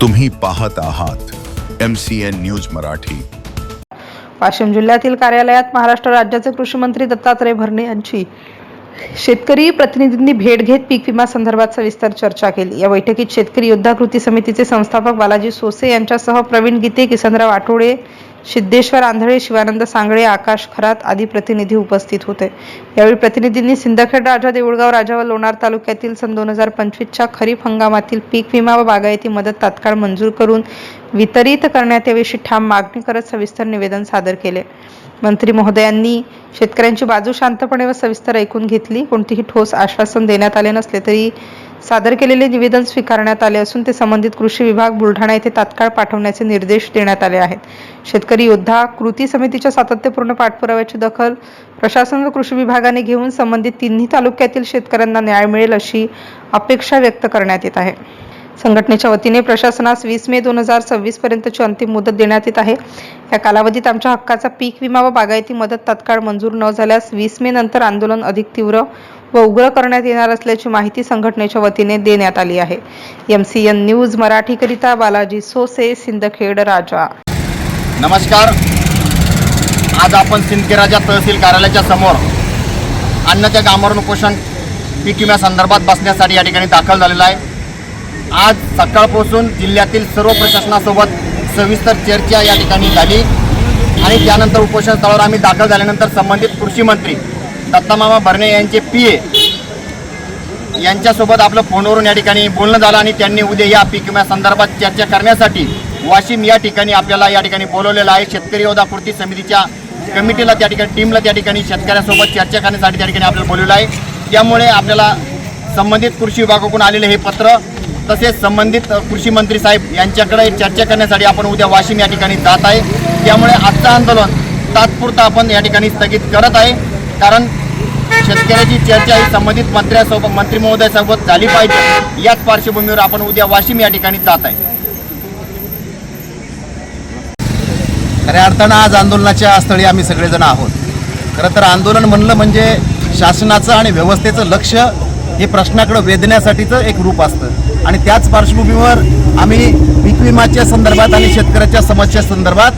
तुम्ही पाहत आहात MCN न्यूज मराठी। वाशिम जिल्ह्यातील कार्यालयात महाराष्ट्र राज्याचे कृषी मंत्री दत्तात्रय भरणे यांची शेतकरी प्रतिनिधींनी भेट घेत पीक विमा संदर्भात सविस्तर चर्चा केली। या बैठकीत शेतकरी योद्धा कृती समितीचे संस्थापक बालाजी सोसे यांच्यासह प्रवीण गीते, किसनराव आठवडे, सिद्धेश्वर आंधळे, शिवानंद सांगळे, आकाश खरात आदी प्रतिनिधी उपस्थित होते। यावेळी प्रतिनिधींनी सिंदखेड राजा, देऊळगाव राजा व लोणार तालुक्यातील सन 2025च्या खरीप हंगामातील पीक विमा व बागायती मदत तात्काळ मंजूर करून वितरित करण्यात यावी अशी ठाम मागणी करत सविस्तर निवेदन सादर केले। मंत्री महोदयांनी शेतकऱ्यांची बाजू शांतपणे व सविस्तर ऐकून घेतली। कोणतेही ठोस आश्वासन देण्यात आले नसले तरी सादर केलेले निवेदन स्वीकारण्यात आले असून ते संबंधित कृषी विभाग बुलढाणा येथे तात्काळ पाठवण्याचे निर्देश देण्यात आले आहेत। शेतकरी योद्धा कृती समितीच्या सातत्यपूर्ण पाठपुराव्याची दखल प्रशासन व कृषी विभागाने घेऊन संबंधित तिन्ही तालुक्यातील शेतकऱ्यांना न्याय मिळेल अशी अपेक्षा व्यक्त करण्यात येत आहे। संघटनेच्या वतीने प्रशासनास 20 मे 2026 पर्यंतची अंतिम मुदत देण्यात येत आहे। या कालावधीत आमच्या हक्काचा पीक विमा व बागायती मदत तात्काळ मंजूर न झाल्यास 20 मे नंतर आंदोलन अधिक तीव्र व उग्र करण्यात येणार असल्याची माहिती संघटनेच्या वतीने देण्यात आली आहे। MCN न्यूज मराठी करिता बालाजी सोसे, सिंदखेड राजा। नमस्कार। आज आपण सिंदखेड राजा तहसील कार्यालयाच्या समोर अन्नाच्या डांबरून उपोषण पीक विम्यासंदर्भात बसण्यासाठी या ठिकाणी दाखल झालेला आहे। आज सकाळपासून जिल्ह्यातील सर्व प्रशासनासोबत सविस्तर चर्चा या ठिकाणी झाली आणि त्यानंतर उपोषण स्थळावर आम्ही दाखल झाल्यानंतर संबंधित कृषी मंत्री दत्तामामा भरणे यांचे PA यांच्यासोबत आपलं फोनवरून या ठिकाणी बोलणं झालं आणि त्यांनी उद्या या पीक विम्यासंदर्भात चर्चा करण्यासाठी वाशिम या ठिकाणी आपल्याला या ठिकाणी बोलवलेलं आहे। शेतकरी योद्धा कृती समितीच्या कमिटीला त्या ठिकाणी टीमला त्या ठिकाणी शेतकऱ्यांसोबत चर्चा करण्यासाठी त्या ठिकाणी आपल्याला बोलवलं आहे। त्यामुळे आपल्याला संबंधित कृषी विभागाकडून आलेले हे पत्र तसेच संबंधित कृषी मंत्री साहेब यांच्याकडे चर्चा करण्यासाठी आपण उद्या वाशिम या ठिकाणी जात आहे। त्यामुळे आजचं आंदोलन तात्पुरतं आपण या ठिकाणी स्थगित करत आहे, कारण शेतकऱ्याची चर्चा ही संबंधित मंत्री महोदयासोबत झाली पाहिजे। याच पार्श्वभूमीवर आपण उद्या वाशिम या ठिकाणी जात आहे। खऱ्या अर्थानं आज आंदोलनाच्या स्थळी आम्ही सगळेजण आहोत। खरं तर आंदोलन म्हणलं म्हणजे शासनाचं आणि व्यवस्थेचं लक्ष हे प्रश्नाकडे वेधण्यासाठीचं एक रूप असतं आणि त्याच पार्श्वभूमीवर आम्ही पीक विम्याच्या संदर्भात आणि शेतकऱ्याच्या समस्या संदर्भात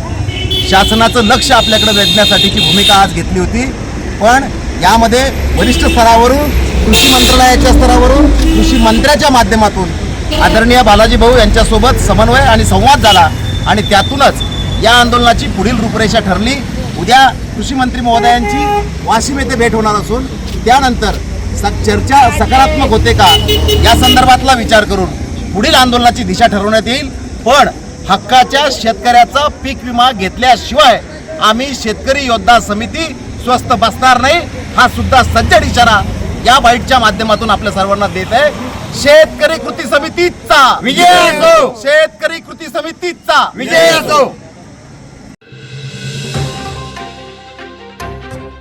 शासनाचं लक्ष आपल्याकडे वेधण्यासाठीची भूमिका आज घेतली होती। पण यामध्ये वरिष्ठ स्तरावरून, कृषी मंत्रालयाच्या स्तरावरून, कृषी मंत्र्याच्या माध्यमातून आदरणीय बालाजी भाऊ यांच्यासोबत समन्वय आणि संवाद झाला आणि त्यातूनच या आंदोलनाची पुढील रूपरेषा ठरली। उद्या कृषी मंत्री महोदयांची वाशिम येथे भेट होणार असून त्यानंतर चर्चा सकारात्मक होते का या संदर्भातला विचार करून पुढील आंदोलनाची दिशा ठरवण्यात येईल। पण हक्काच्या शेतकऱ्याचा पीक विमा घेतल्याशिवाय आम्ही शेतकरी योद्धा समिती स्वस्थ बसणार नाही, हा सुद्धा सज्जड इशारा या बाईटच्या माध्यमातून आपल्या सर्वांना देत आहे। शेतकरी कृती समितीचा विजय असो, शेतकरी कृती समितीचा विजय असो।